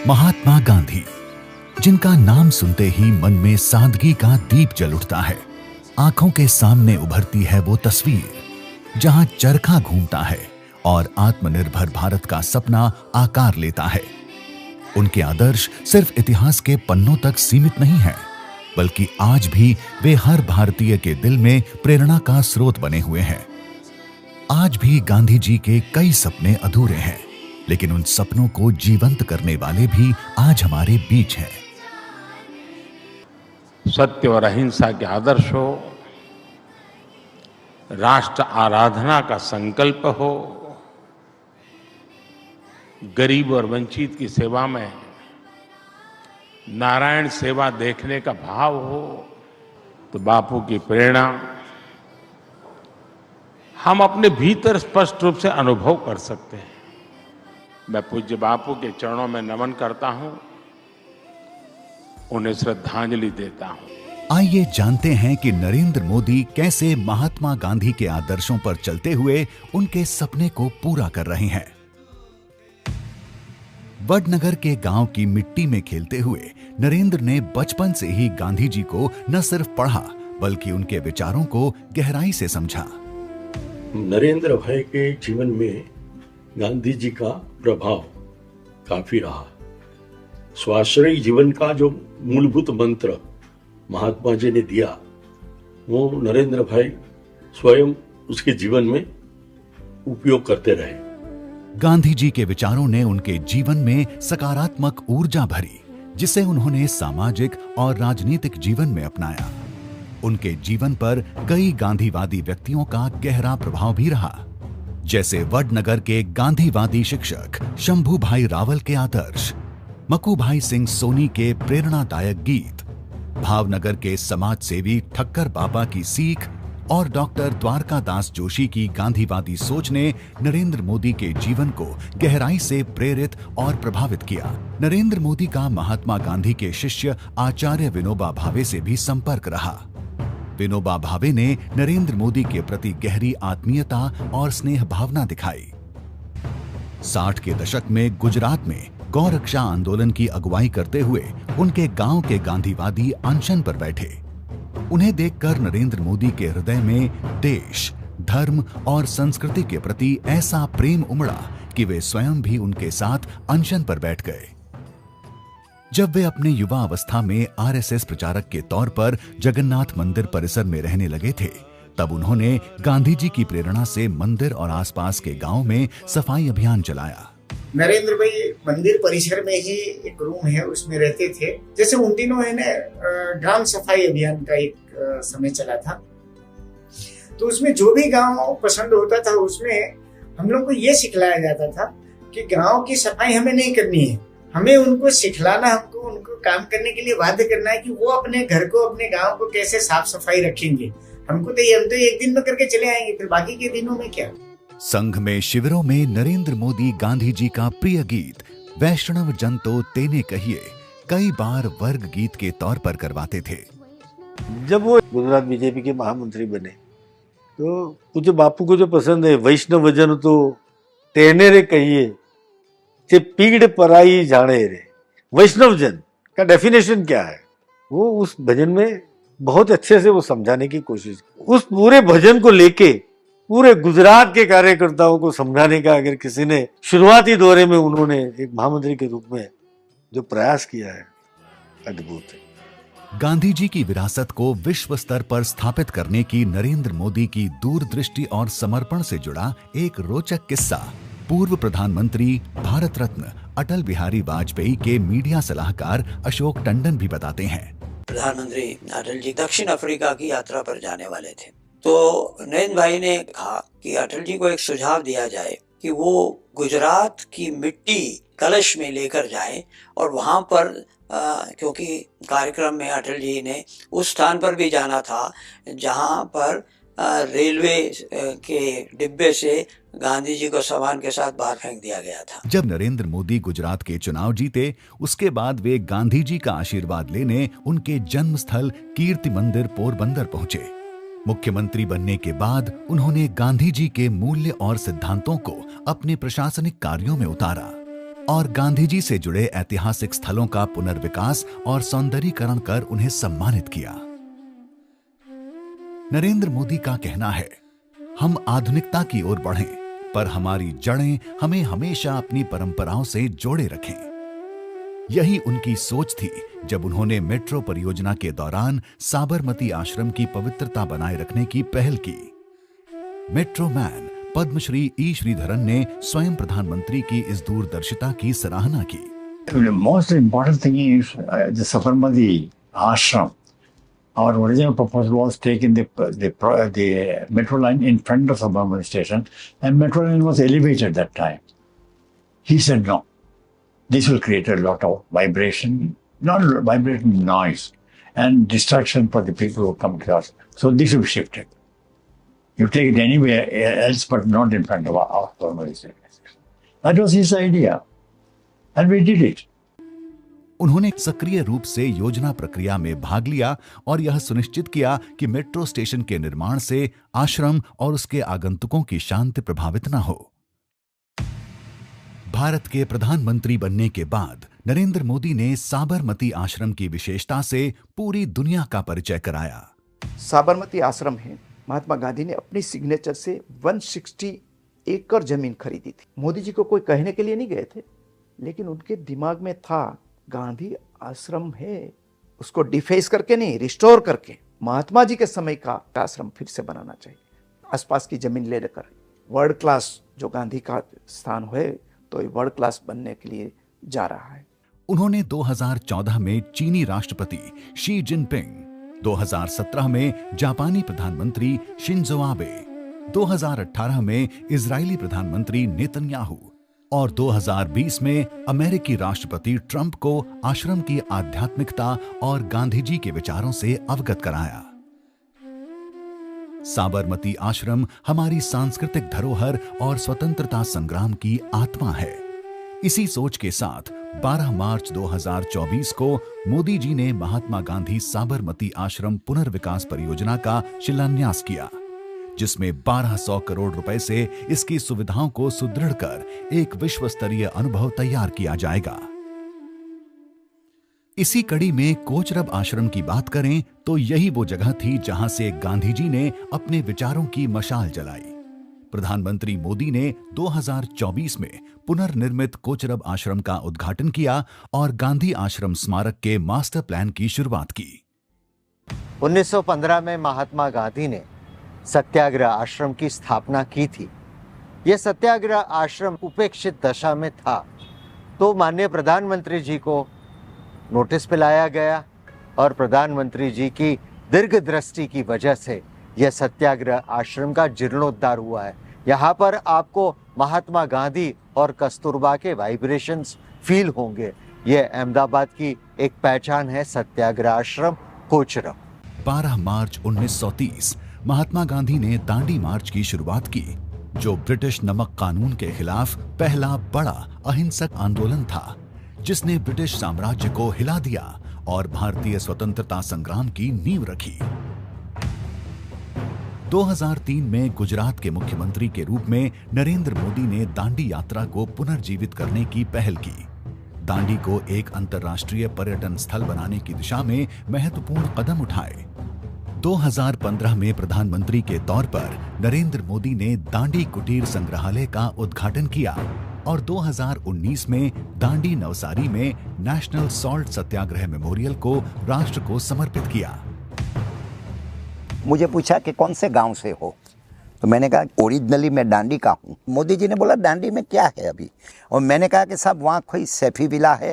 महात्मा गांधी, जिनका नाम सुनते ही मन में सादगी का दीप जल उठता है। आंखों के सामने उभरती है वो तस्वीर जहां चरखा घूमता है और आत्मनिर्भर भारत का सपना आकार लेता है। उनके आदर्श सिर्फ इतिहास के पन्नों तक सीमित नहीं है, बल्कि आज भी वे हर भारतीय के दिल में प्रेरणा का स्रोत बने हुए हैं। आज भी गांधी जी के कई सपने अधूरे हैं, लेकिन उन सपनों को जीवंत करने वाले भी आज हमारे बीच हैं। सत्य और अहिंसा के आदर्श हो, राष्ट्र आराधना का संकल्प हो, गरीब और वंचित की सेवा में नारायण सेवा देखने का भाव हो, तो बापू की प्रेरणा हम अपने भीतर स्पष्ट रूप से अनुभव कर सकते हैं। मैं पूज्य बापू के चरणों में नमन करता हूं, उन्हें श्रद्धांजलि देता हूं। आइए जानते हैं कि नरेंद्र मोदी कैसे महात्मा गांधी के आदर्शों पर चलते हुए उनके सपने को पूरा कर रहे हैं। वडनगर के गांव की मिट्टी में खेलते हुए नरेंद्र ने बचपन से ही गांधी जी को न सिर्फ पढ़ा, बल्कि उनके विचारों को गहराई से समझा। नरेंद्र भाई के जीवन में गांधी जी का प्रभाव काफी रहा। स्वाश्रयी जीवन का जो मूलभूत मंत्र महात्मा जी ने दिया, वो नरेंद्र भाई स्वयं उसके जीवन में उपयोग करते रहे। गांधी जी के विचारों ने उनके जीवन में सकारात्मक ऊर्जा भरी, जिसे उन्होंने सामाजिक और राजनीतिक जीवन में अपनाया। उनके जीवन पर कई गांधीवादी व्यक्तियों का गहरा प्रभाव भी रहा, जैसे वडनगर के गांधीवादी शिक्षक शंभू भाई रावल के आदर्श, मकू भाई सिंह सोनी के प्रेरणादायक गीत, भावनगर के समाज सेवी ठक्कर बाबा की सीख और डॉक्टर द्वारका दास जोशी की गांधीवादी सोच ने नरेंद्र मोदी के जीवन को गहराई से प्रेरित और प्रभावित किया। नरेंद्र मोदी का महात्मा गांधी के शिष्य आचार्य विनोबा भावे से भी संपर्क रहा। विनोबा भावे ने नरेंद्र मोदी के प्रति गहरी आत्मीयता और स्नेह भावना दिखाई। 60 के दशक में गुजरात में गौरक्षा आंदोलन की अगुवाई करते हुए उनके गांव के गांधीवादी अनशन पर बैठे। उन्हें देखकर नरेंद्र मोदी के हृदय में देश, धर्म और संस्कृति के प्रति ऐसा प्रेम उमड़ा कि वे स्वयं भी उनके साथ अनशन पर बैठ गए। जब वे अपने युवा अवस्था में आरएसएस प्रचारक के तौर पर जगन्नाथ मंदिर परिसर में रहने लगे थे, तब उन्होंने गांधी जी की प्रेरणा से मंदिर और आसपास के गांव में सफाई अभियान चलाया। नरेंद्र भाई मंदिर परिसर में ही एक रूम है, उसमें रहते थे। जैसे उन दिनों है ना, ग्राम सफाई अभियान का एक समय चला था, तो उसमें जो भी गांव पसंद होता था, उसमें हम लोग को ये सिखलाया जाता था कि गांव की सफाई हमें नहीं करनी है, हमें उनको सिखलाना, हमको उनको काम करने के लिए बाध्य करना है कि वो अपने घर को, अपने गांव को कैसे साफ सफाई रखेंगे। हम तो एक दिन में करके चले आएंगे, फिर बाकी के दिनों में क्या। संघ में शिविरों में नरेंद्र मोदी गांधी जी का प्रिय गीत वैष्णव जन तो तेने कहिए कई बार वर्ग गीत के तौर पर करवाते थे। जब वो गुजरात बीजेपी के महामंत्री बने, तो मुझे बापू को जो पसंद है, वैष्णव जन तो तेने रे कहिए चे पीड़ पराई जाने रे। वैष्णव जन का डेफिनेशन क्या है, वो उस भजन में बहुत अच्छे से वो समझाने की कोशिश। उस पूरे भजन को लेके पूरे गुजरात के कार्यकर्ताओं को समझाने का अगर किसी ने शुरुआती दौरे में उन्होंने एक महामंत्री के रूप में जो प्रयास किया है, अद्भुत है। गांधी जी की विरासत को विश्व स्तर पर स्थापित करने की नरेंद्र मोदी की दूरदृष्टि और समर्पण से जुड़ा एक रोचक किस्सा पूर्व प्रधानमंत्री भारत रत्न अटल बिहारी वाजपेयी के मीडिया सलाहकार अशोक टंडन भी बताते हैं। प्रधानमंत्री अटल जी दक्षिण अफ्रीका की यात्रा पर जाने वाले थे, तो नरेंद्र भाई ने कहा कि अटल जी को एक सुझाव दिया जाए कि वो गुजरात की मिट्टी कलश में लेकर जाएं और वहां पर क्योंकि कार्यक्रम में अटल जी ने उस स्थान पर भी जाना था जहां पर रेलवे के डिब्बे से गांधी जी को सामान के साथ बाहर फेंक दिया गया था। जब नरेंद्र मोदी गुजरात के चुनाव जीते, उसके बाद वे गांधी जी का आशीर्वाद लेने उनके जन्म स्थल कीर्ति मंदिर पोरबंदर पहुंचे। मुख्यमंत्री बनने के बाद उन्होंने गांधी जी के मूल्य और सिद्धांतों को अपने प्रशासनिक कार्यों में उतारा और गांधी जी से जुड़े ऐतिहासिक स्थलों का पुनर्विकास और सौंदर्यीकरण कर उन्हें सम्मानित किया। नरेंद्र मोदी का कहना है, हम आधुनिकता की ओर बढ़ें, पर हमारी जड़ें हमें हमेशा अपनी परंपराओं से जोड़े रखें। यही उनकी सोच थी जब उन्होंने मेट्रो परियोजना के दौरान साबरमती आश्रम की पवित्रता बनाए रखने की पहल की। मेट्रो मैन पद्मश्री ई श्रीधरन ने स्वयं प्रधानमंत्री की इस दूरदर्शिता की सराहना की। The most important thing is the Sabarmati ashram. Our original proposal was taking the metro line in front of Sabarmati station, and metro line was elevated that time. He said no. This will create a lot of vibration, not vibration, noise, and distraction for the people who come to us. So this will be shifted. You take it anywhere else, but not in front of our Sabarmati station. That was his idea, and we did it. उन्होंने सक्रिय रूप से योजना प्रक्रिया में भाग लिया और यह सुनिश्चित किया कि मेट्रो स्टेशन के निर्माण से आश्रम और उसके आगंतुकों की शांति प्रभावित न हो। भारत के प्रधानमंत्री बनने के बाद नरेंद्र मोदी ने साबरमती आश्रम की विशेषता से पूरी दुनिया का परिचय कराया। साबरमती आश्रम है, महात्मा गांधी ने अपनी सिग्नेचर से 160 एकड़ जमीन खरीदी थी। मोदी जी को कोई कहने के लिए नहीं गए थे, लेकिन उनके दिमाग में था गांधी आश्रम है, उसको डिफेस करके नहीं, रिस्टोर करके महात्मा जी के समय का आश्रम फिर से बनाना चाहिए। आसपास की जमीन ले लेकर वर्ल्ड क्लास जो गांधी का स्थान है, तो ये वर्ल्ड क्लास बनने के लिए जा रहा है। उन्होंने 2014 में चीनी राष्ट्रपति शी जिनपिंग, 2017 में जापानी प्रधानमंत्री शिंजो आबे, 2018 में इजरायली प्रधानमंत्री नेतन्याहू और 2020 में अमेरिकी राष्ट्रपति ट्रंप को आश्रम की आध्यात्मिकता और गांधी जी के विचारों से अवगत कराया। साबरमती आश्रम हमारी सांस्कृतिक धरोहर और स्वतंत्रता संग्राम की आत्मा है। इसी सोच के साथ 12 मार्च 2024 को मोदी जी ने महात्मा गांधी साबरमती आश्रम पुनर्विकास परियोजना का शिलान्यास किया, जिसमें 1200 करोड़ रुपए से इसकी सुविधाओं को सुदृढ़ कर एक विश्व स्तरीय अनुभव तैयार किया जाएगा। इसी कड़ी में कोचरब आश्रम की बात करें तो यही वो जगह थी जहां से गांधी जी ने अपने विचारों की मशाल जलाई। प्रधानमंत्री मोदी ने 2024 में पुनर्निर्मित कोचरब आश्रम का उद्घाटन किया और गांधी आश्रम स्मारक के मास्टर प्लान की शुरुआत की। 1915 में महात्मा गांधी ने सत्याग्रह आश्रम की स्थापना की थी। यह सत्याग्रह आश्रम उपेक्षित दशा में था, तो माननीय प्रधानमंत्री जी को नोटिस पे लाया गया और प्रधानमंत्री जी की दीर्घ दृष्टि की वजह से यह सत्याग्रह आश्रम का जीर्णोद्धार हुआ है। यहाँ पर आपको महात्मा गांधी और कस्तूरबा के वाइब्रेशंस फील होंगे। यह अहमदाबाद की एक पहचान है, सत्याग्रह आश्रम कोचरब। 12 मार्च 1930 महात्मा गांधी ने दांडी मार्च की शुरुआत की, जो ब्रिटिश नमक कानून के खिलाफ पहला बड़ा अहिंसक आंदोलन था, जिसने ब्रिटिश साम्राज्य को हिला दिया और भारतीय स्वतंत्रता संग्राम की नींव रखी। 2003 में गुजरात के मुख्यमंत्री के रूप में नरेंद्र मोदी ने दांडी यात्रा को पुनर्जीवित करने की पहल की। दांडी को एक अंतर्राष्ट्रीय पर्यटन स्थल बनाने की दिशा में महत्वपूर्ण कदम उठाए। 2015 में प्रधानमंत्री के तौर पर नरेंद्र मोदी ने दांडी कुटीर संग्रहालय का उद्घाटन किया और 2019 में दांडी नवसारी में नेशनल सॉल्ट सत्याग्रह मेमोरियल को राष्ट्र को समर्पित किया। मुझे पूछा कि कौन से गांव से हो, तो मैंने कहा ओरिजिनली मैं दांडी का हूँ। मोदी जी ने बोला दांडी में क्या है अभी, और मैंने कहा कि साहब वहाँ कोई सैफी विला है,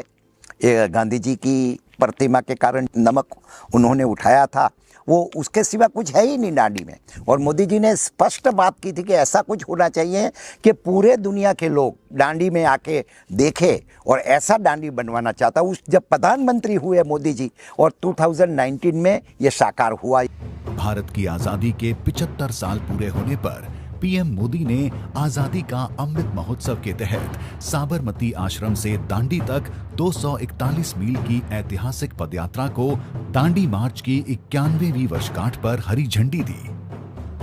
ये गांधी जी की प्रतिमा के कारण नमक उन्होंने उठाया था, वो उसके सिवा कुछ है ही नहीं दांडी में। और मोदी जी ने स्पष्ट बात की थी कि ऐसा कुछ होना चाहिए कि पूरे दुनिया के लोग दांडी में आके देखें, और ऐसा दांडी बनवाना चाहता उस जब प्रधानमंत्री हुए मोदी जी, और 2019 में ये साकार हुआ। भारत की आजादी के 75 साल पूरे होने पर पीएम मोदी ने आजादी का अमृत महोत्सव के तहत साबरमती आश्रम से दांडी तक 241 मील की ऐतिहासिक पदयात्रा को दांडी मार्च की 91वीं वर्षगांठ पर हरी झंडी दी।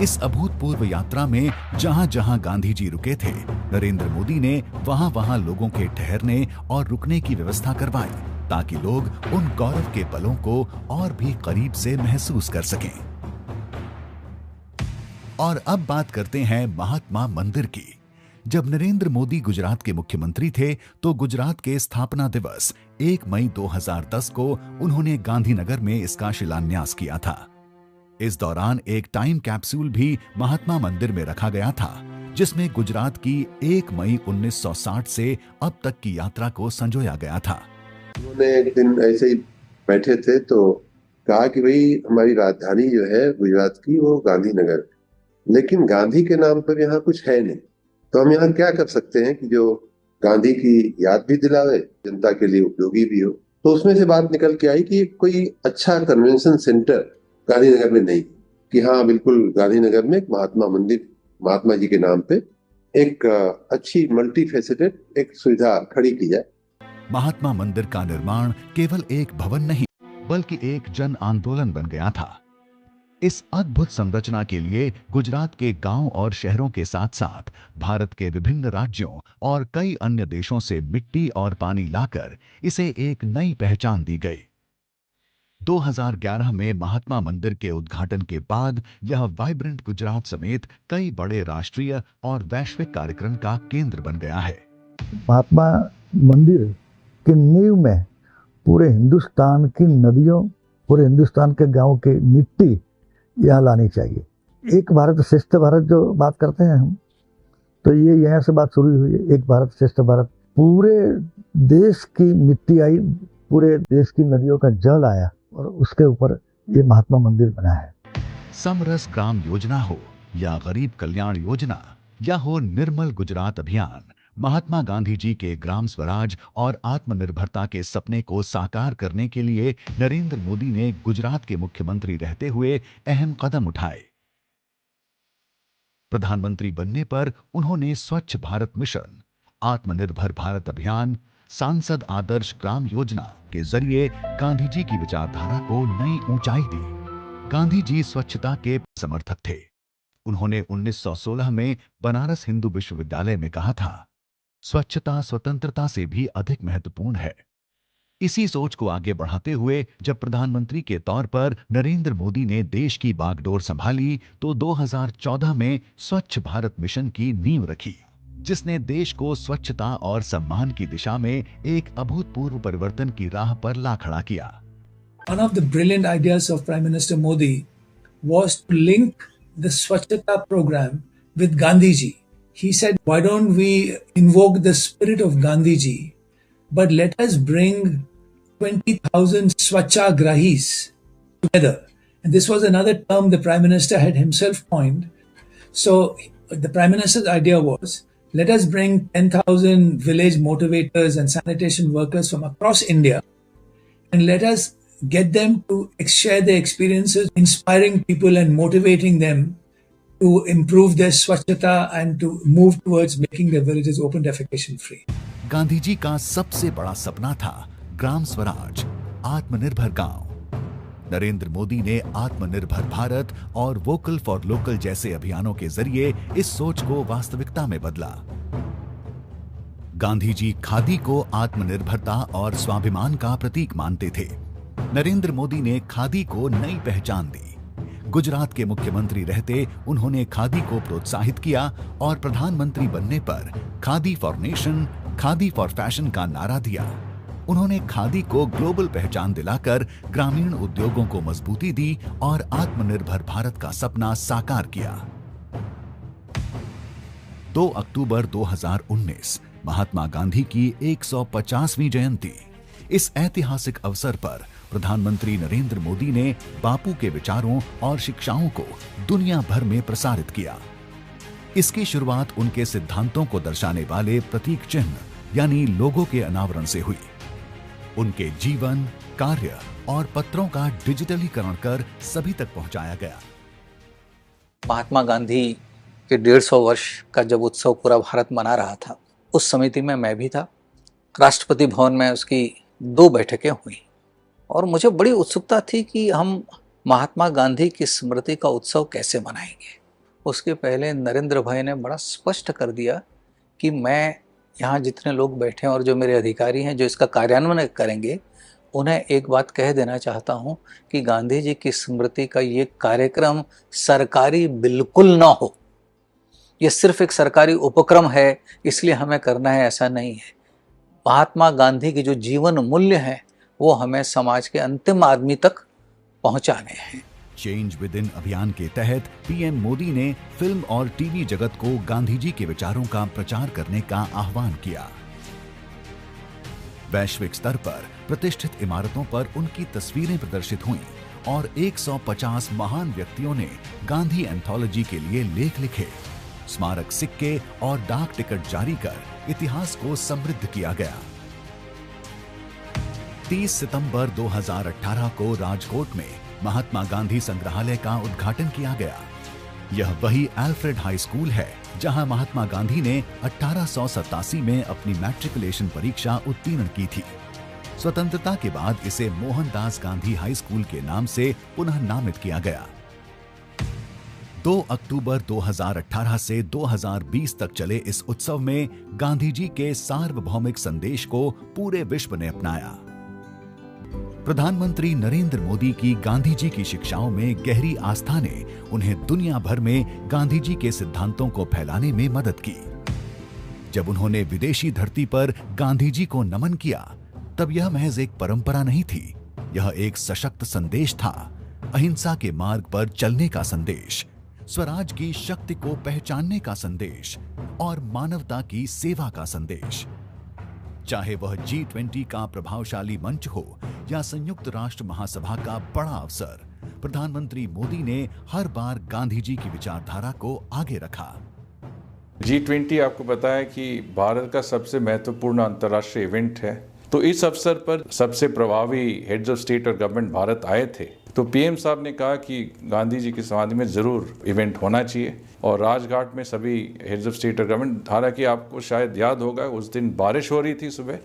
इस अभूतपूर्व यात्रा में जहां जहां गांधी जी रुके थे, नरेंद्र मोदी ने वहां वहां लोगों के ठहरने और रुकने की व्यवस्था करवाई, ताकि लोग उन गौरव के पलों को और भी करीब से महसूस कर सकें। और अब बात करते हैं महात्मा मंदिर की। जब नरेंद्र मोदी गुजरात के मुख्यमंत्री थे तो गुजरात के स्थापना दिवस 1 मई 2010 को उन्होंने गांधीनगर में इसका शिलान्यास किया था। इस दौरान एक टाइम कैप्सूल भी महात्मा मंदिर में रखा गया था, जिसमें गुजरात की 1 मई 1960 से अब तक की यात्रा को संजोया गया था। उन्होंने एक दिन ऐसे ही बैठे थे तो कहा कि भाई हमारी राजधानी जो है गुजरात की वो गांधीनगर, लेकिन गांधी के नाम पर यहाँ कुछ है नहीं, तो हम यहाँ क्या कर सकते हैं कि जो गांधी की याद भी दिलावे, जनता के लिए उपयोगी भी हो। तो उसमें से बात निकल के आई कि कोई अच्छा कन्वेंशन सेंटर गांधीनगर में नहीं, कि हाँ बिल्कुल गांधीनगर में एक महात्मा मंदिर, महात्मा जी के नाम पे एक अच्छी मल्टी फेसेटेड एक सुविधा खड़ी की जाए। महात्मा मंदिर का निर्माण केवल एक भवन नहीं बल्कि एक जन आंदोलन बन गया था। इस अद्भुत संरचना के लिए गुजरात के गांव और शहरों के साथ साथ भारत के विभिन्न राज्यों और कई अन्य देशों से मिट्टी और पानी लाकर इसे एक नई पहचान दी गई। 2011 में महात्मा मंदिर के उद्घाटन के बाद यह वाइब्रेंट गुजरात समेत कई बड़े राष्ट्रीय और वैश्विक कार्यक्रम का केंद्र बन गया है। महात्मा मंदिर की नींव में पूरे हिंदुस्तान की नदियों, पूरे हिंदुस्तान के गांव की मिट्टी यहाँ लानी चाहिए। एक भारत श्रेष्ठ भारत जो बात करते हैं हम, तो ये यहाँ से बात शुरू हुई है। एक भारत श्रेष्ठ भारत, पूरे देश की मिट्टी आई, पूरे देश की नदियों का जल आया और उसके ऊपर ये महात्मा मंदिर बना है। समरस ग्राम योजना हो या गरीब कल्याण योजना या हो निर्मल गुजरात अभियान, महात्मा गांधी जी के ग्राम स्वराज और आत्मनिर्भरता के सपने को साकार करने के लिए नरेंद्र मोदी ने गुजरात के मुख्यमंत्री रहते हुए अहम कदम उठाए। प्रधानमंत्री बनने पर उन्होंने स्वच्छ भारत मिशन, आत्मनिर्भर भारत अभियान, सांसद आदर्श ग्राम योजना के जरिए गांधी जी की विचारधारा को नई ऊंचाई दी। गांधी जी स्वच्छता के समर्थक थे। उन्होंने 1916 में बनारस हिंदू विश्वविद्यालय में कहा था, स्वच्छता स्वतंत्रता से भी अधिक महत्वपूर्ण है। इसी सोच को आगे बढ़ाते हुए जब प्रधानमंत्री के तौर पर नरेंद्र मोदी ने देश की बागडोर संभाली तो 2014 में स्वच्छ भारत मिशन की नींव रखी, जिसने देश को स्वच्छता और सम्मान की दिशा में एक अभूतपूर्व परिवर्तन की राह पर ला खड़ा किया। One of the brilliant ideas of Prime Minister Modi was to link the Swachhata program with Gandhi ji. He said, why don't we invoke the spirit of Gandhi ji, but let us bring 20,000 Swachhagrahis together. And this was another term the Prime Minister had himself coined. So the Prime Minister's idea was, let us bring 10,000 village motivators and sanitation workers from across India and let us get them to share their experiences, inspiring people and motivating them to improve their swachhata and to move towards making their villages open defecation free. Gandhi ji का सबसे बड़ा सपना था ग्राम स्वराज, आत्मनिर्भर गांव। नरेंद्र मोदी ने आत्मनिर्भर भारत और वोकल फॉर लोकल जैसे अभियानों के जरिए इस सोच को वास्तविकता में बदला। गांधी जी खादी को आत्मनिर्भरता और स्वाभिमान का प्रतीक मानते थे। नरेंद्र मोदी ने खादी को नई पहचान दी। गुजरात के मुख्यमंत्री रहते उन्होंने खादी को प्रोत्साहित किया और प्रधानमंत्री बनने पर khadi for nation, khadi for fashion का नारा दिया। उन्होंने खादी को ग्लोबल पहचान दिलाकर ग्रामीण उद्योगों को मजबूती दी और आत्मनिर्भर भारत का सपना साकार किया। 2 अक्टूबर 2019 महात्मा गांधी की 150वीं जयंती। इस ऐतिहासिक अवसर पर प्रधानमंत्री नरेंद्र मोदी ने बापू के विचारों और शिक्षाओं को दुनिया भर में प्रसारित किया। इसकी शुरुआत उनके सिद्धांतों को दर्शाने वाले प्रतीक चिन्ह यानी लोगो के अनावरण से हुई। उनके जीवन, कार्य और पत्रों का डिजिटलीकरण कर सभी तक पहुंचाया गया। महात्मा गांधी के 150 वर्ष का जब उत्सव पूरा भारत मना रहा था, उस समिति में मैं भी था। राष्ट्रपति भवन में उसकी 2 बैठकें हुई और मुझे बड़ी उत्सुकता थी कि हम महात्मा गांधी की स्मृति का उत्सव कैसे मनाएंगे। उसके पहले नरेंद्र भाई ने बड़ा स्पष्ट कर दिया कि मैं यहाँ जितने लोग बैठे हैं और जो मेरे अधिकारी हैं जो इसका कार्यान्वयन करेंगे, उन्हें एक बात कह देना चाहता हूँ कि गांधी जी की स्मृति का ये कार्यक्रम सरकारी बिल्कुल ना हो। ये सिर्फ एक सरकारी उपक्रम है इसलिए हमें करना है, ऐसा नहीं है। महात्मा गांधी के जो जीवन मूल्य हैं वो हमें समाज के अंतिम आदमी तक पहुंचाने हैं। चेंज विद इन अभियान के तहत पीएम मोदी ने फिल्म और टीवी जगत को गांधी जी के विचारों का प्रचार करने का आह्वान किया। वैश्विक स्तर पर प्रतिष्ठित इमारतों पर उनकी तस्वीरें प्रदर्शित हुईं और 150 महान व्यक्तियों ने गांधी एंथोलॉजी के लिए लेख लिखे। स्मारक सिक्के और डाक टिकट जारी कर इतिहास को समृद्ध किया गया। 30 सितंबर 2018 को राजकोट में महात्मा गांधी संग्रहालय का उद्घाटन किया गया। यह वही अल्फ्रेड हाई स्कूल है जहां महात्मा गांधी ने 1887 में अपनी मैट्रिकुलेशन परीक्षा उत्तीर्ण की थी। स्वतंत्रता के बाद इसे मोहनदास गांधी हाई स्कूल के नाम से पुनः नामित किया गया। 2 अक्टूबर 2018 से 2020 तक चले इस उत्सव में गांधी जी के सार्वभौमिक संदेश को पूरे विश्व ने अपनाया। प्रधानमंत्री नरेंद्र मोदी की गांधी जी की शिक्षाओं में गहरी आस्था ने उन्हें दुनिया भर में गांधी जी के सिद्धांतों को फैलाने में मदद की। जब उन्होंने विदेशी धरती पर गांधी जी को नमन किया, तब यह महज एक परंपरा नहीं थी, यह एक सशक्त संदेश था। अहिंसा के मार्ग पर चलने का संदेश, स्वराज की शक्ति को पहचानने का संदेश और मानवता की सेवा का संदेश। चाहे वह G20 का प्रभावशाली मंच हो या संयुक्त राष्ट्र महासभा का बड़ा अवसर, प्रधानमंत्री मोदी ने हर बार गांधी जी की विचारधारा को आगे रखा। G20 आपको पता है कि भारत का सबसे महत्वपूर्ण अंतर्राष्ट्रीय इवेंट है, तो इस अवसर पर सबसे प्रभावी हेड्स ऑफ स्टेट और गवर्नमेंट भारत आए थे। तो पीएम साहब ने कहा कि गांधी जी की समाधि में ज़रूर इवेंट होना चाहिए और राजघाट में सभी हेड्स ऑफ स्टेट और गवर्नमेंट, हालांकि आपको शायद याद होगा उस दिन बारिश हो रही थी सुबह,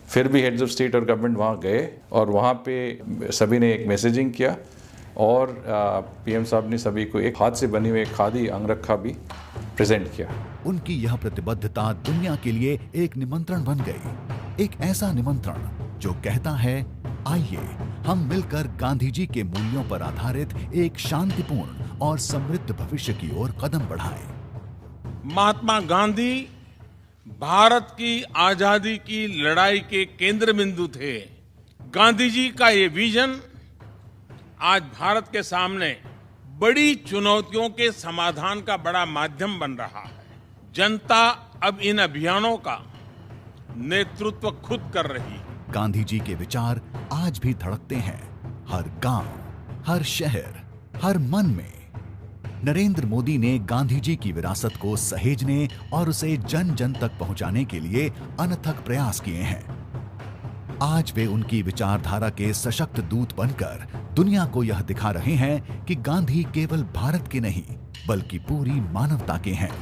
फिर भी हेड्स ऑफ स्टेट और गवर्नमेंट वहाँ गए और वहाँ पे सभी ने एक मैसेजिंग किया और पीएम साहब ने सभी को एक हाथ से बनी हुई खादी अंगरखा भी प्रेजेंट किया। उनकी यह प्रतिबद्धता दुनिया के लिए एक निमंत्रण बन गई, एक ऐसा निमंत्रण जो कहता है, आइए हम मिलकर गांधी जी के मूल्यों पर आधारित एक शांतिपूर्ण और समृद्ध भविष्य की ओर कदम बढ़ाएं। महात्मा गांधी भारत की आजादी की लड़ाई के केंद्र बिंदु थे। गांधी जी का ये विजन आज भारत के सामने बड़ी चुनौतियों के समाधान का बड़ा माध्यम बन रहा है। जनता अब इन अभियानों का नेतृत्व खुद कर रही है। गांधी जी के विचार आज भी धड़कते हैं, हर गांव, हर शहर, हर मन में। नरेंद्र मोदी ने गांधी जी की विरासत को सहेजने और उसे जन जन तक पहुंचाने के लिए अनथक प्रयास किए हैं। आज वे उनकी विचारधारा के सशक्त दूत बनकर दुनिया को यह दिखा रहे हैं कि गांधी केवल भारत के नहीं बल्कि पूरी मानवता के हैं।